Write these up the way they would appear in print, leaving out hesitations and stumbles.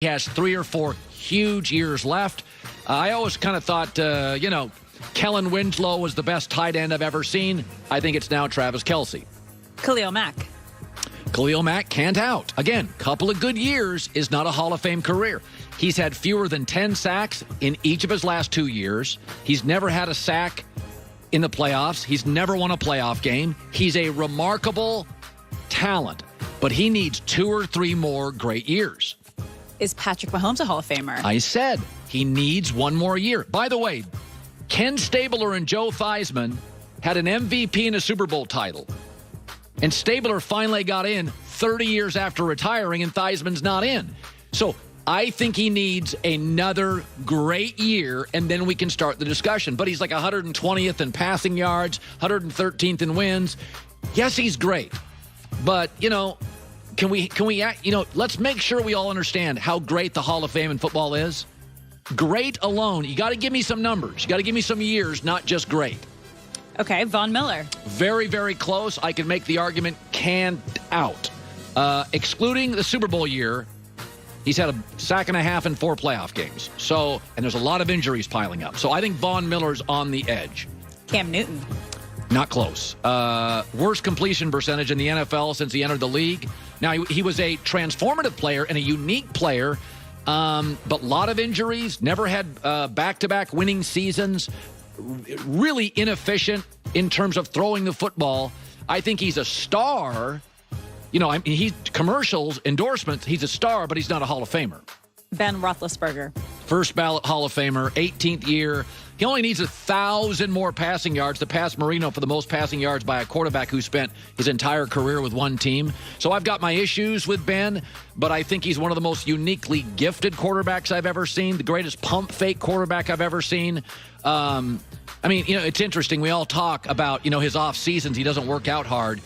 He has 3 or 4 huge years left. I always kind of thought, Kellen Winslow was the best tight end I've ever seen. I think it's now Travis Kelce. Khalil Mack. Khalil Mack can't out. Again, couple of good years is not a Hall of Fame career. He's had fewer than 10 sacks in each of his last 2 years. He's never had a sack in the playoffs. He's never won a playoff game. He's a remarkable talent, but he needs 2 or 3 more great years. Is Patrick Mahomes a Hall of Famer? I said he needs 1 more year. By the way, Ken Stabler and Joe Theismann had an MVP and a Super Bowl title. And Stabler finally got in 30 years after retiring, and Theismann's not in. So I think he needs another great year, and then we can start the discussion. But he's like 120th in passing yards, 113th in wins. Yes, he's great. But, can we let's make sure we all understand how great the Hall of Fame in football is. Great alone. You got to give me some numbers. You got to give me some years, not just great. Okay, Von Miller. Very, very close. I can make the argument canned out. Excluding the Super Bowl year, he's had a sack and a half in 4 playoff games. So, and there's a lot of injuries piling up. So I think Von Miller's on the edge. Cam Newton. Not close. Worst completion percentage in the NFL since he entered the league. Now, he was a transformative player and a unique player, but a lot of injuries, never had back-to-back winning seasons, really inefficient in terms of throwing the football. I think he's a star. He's commercials, endorsements, he's a star, but he's not a Hall of Famer. Ben Roethlisberger. First ballot Hall of Famer, 18th year. He only needs 1,000 more passing yards to pass Marino for the most passing yards by a quarterback who spent his entire career with one team. So I've got my issues with Ben, but I think he's one of the most uniquely gifted quarterbacks I've ever seen, the greatest pump fake quarterback I've ever seen. It's interesting. We all talk about, his off seasons. He doesn't work out hard.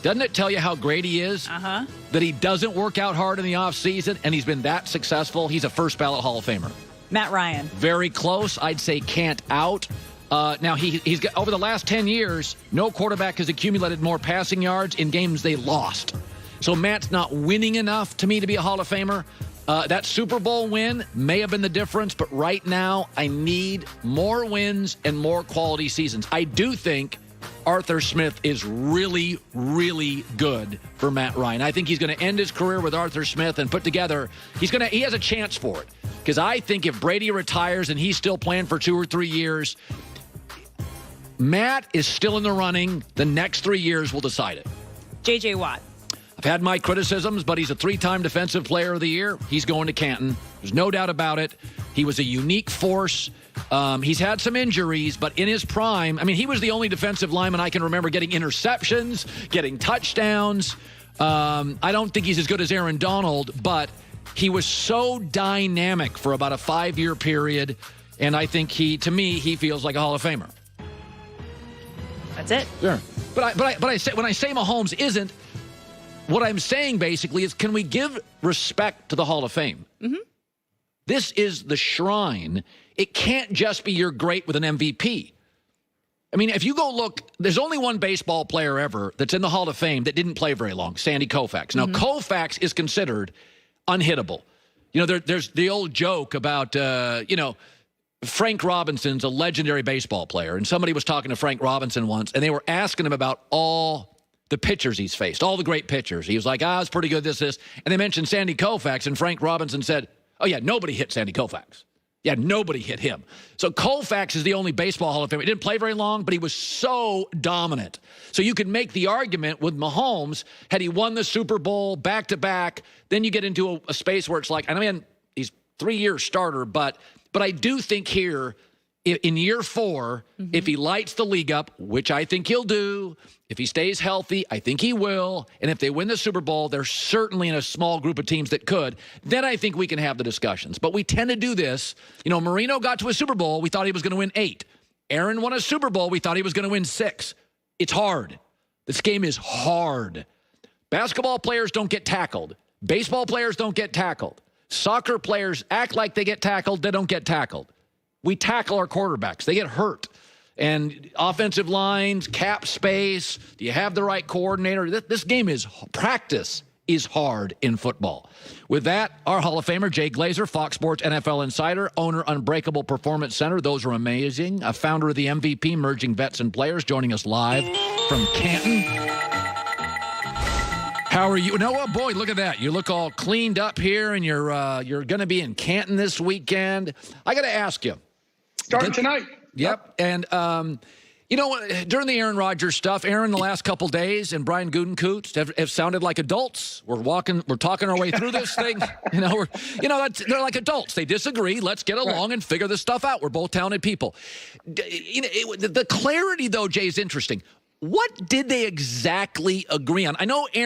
Doesn't it tell you how great he is? That he doesn't work out hard in the offseason, and he's been that successful. He's a first ballot Hall of Famer. Matt Ryan. Very close. I'd say can't out. Now, he's got, over the last 10 years, no quarterback has accumulated more passing yards in games they lost. So Matt's not winning enough to me to be a Hall of Famer. That Super Bowl win may have been the difference, but right now I need more wins and more quality seasons. I do think Arthur Smith is really, really good for Matt Ryan. I think he's going to end his career with Arthur Smith and put together, he has a chance for it. Because I think if Brady retires and he's still playing for 2 or 3 years, Matt is still in the running. The next 3 years will decide it. J.J. Watt. I've had my criticisms, but he's a 3-time Defensive Player of the Year. He's going to Canton. There's no doubt about it. He was a unique force. He's had some injuries, but in his prime, he was the only defensive lineman I can remember getting interceptions, getting touchdowns. I don't think he's as good as Aaron Donald, but he was so dynamic for about a 5-year period, and I think he feels like a Hall of Famer. That's it. Sure. But I say, when I say Mahomes isn't, what I'm saying basically is, can we give respect to the Hall of Fame? Mm-hmm. This is the shrine. It can't just be you're great with an MVP. If you go look, there's only one baseball player ever that's in the Hall of Fame that didn't play very long, Sandy Koufax. Now, Koufax is considered unhittable. There's the old joke about, Frank Robinson's a legendary baseball player, and somebody was talking to Frank Robinson once, and they were asking him about all the pitchers he's faced, all the great pitchers. He was like, it's pretty good, this. And they mentioned Sandy Koufax, and Frank Robinson said, oh, yeah, nobody hit Sandy Koufax. Yeah, nobody hit him. So Koufax is the only baseball Hall of Famer. He didn't play very long, but he was so dominant. So you could make the argument with Mahomes, had he won the Super Bowl back-to-back, then you get into a space where it's like, he's 3-year starter, but I do think here, in year 4, if he lights the league up, which I think he'll do, if he stays healthy, I think he will, and if they win the Super Bowl, they're certainly in a small group of teams that could, then I think we can have the discussions. But we tend to do this. Marino got to a Super Bowl. We thought he was going to win 8. Aaron won a Super Bowl. We thought he was going to win 6. It's hard. This game is hard. Basketball players don't get tackled. Baseball players don't get tackled. Soccer players act like they get tackled. They don't get tackled. We tackle our quarterbacks. They get hurt. And offensive lines, cap space, do you have the right coordinator? This game is practice is hard in football. With that, our Hall of Famer, Jay Glazer, Fox Sports NFL Insider, owner, Unbreakable Performance Center. Those are amazing. A founder of the MVP, Merging Vets and Players, joining us live from Canton. How are you? Noah, boy, look at that. You look all cleaned up here, and you're going to be in Canton this weekend. I got to ask you. Starting tonight. Yep. And, you know, during the Aaron Rodgers stuff, Aaron, the last couple days, and Brian Gutekunst have sounded like adults. We're talking our way through this thing. They're like adults. They disagree. Let's get along and figure this stuff out. We're both talented people. The clarity, though, Jay, is interesting. What did they exactly agree on? I know Aaron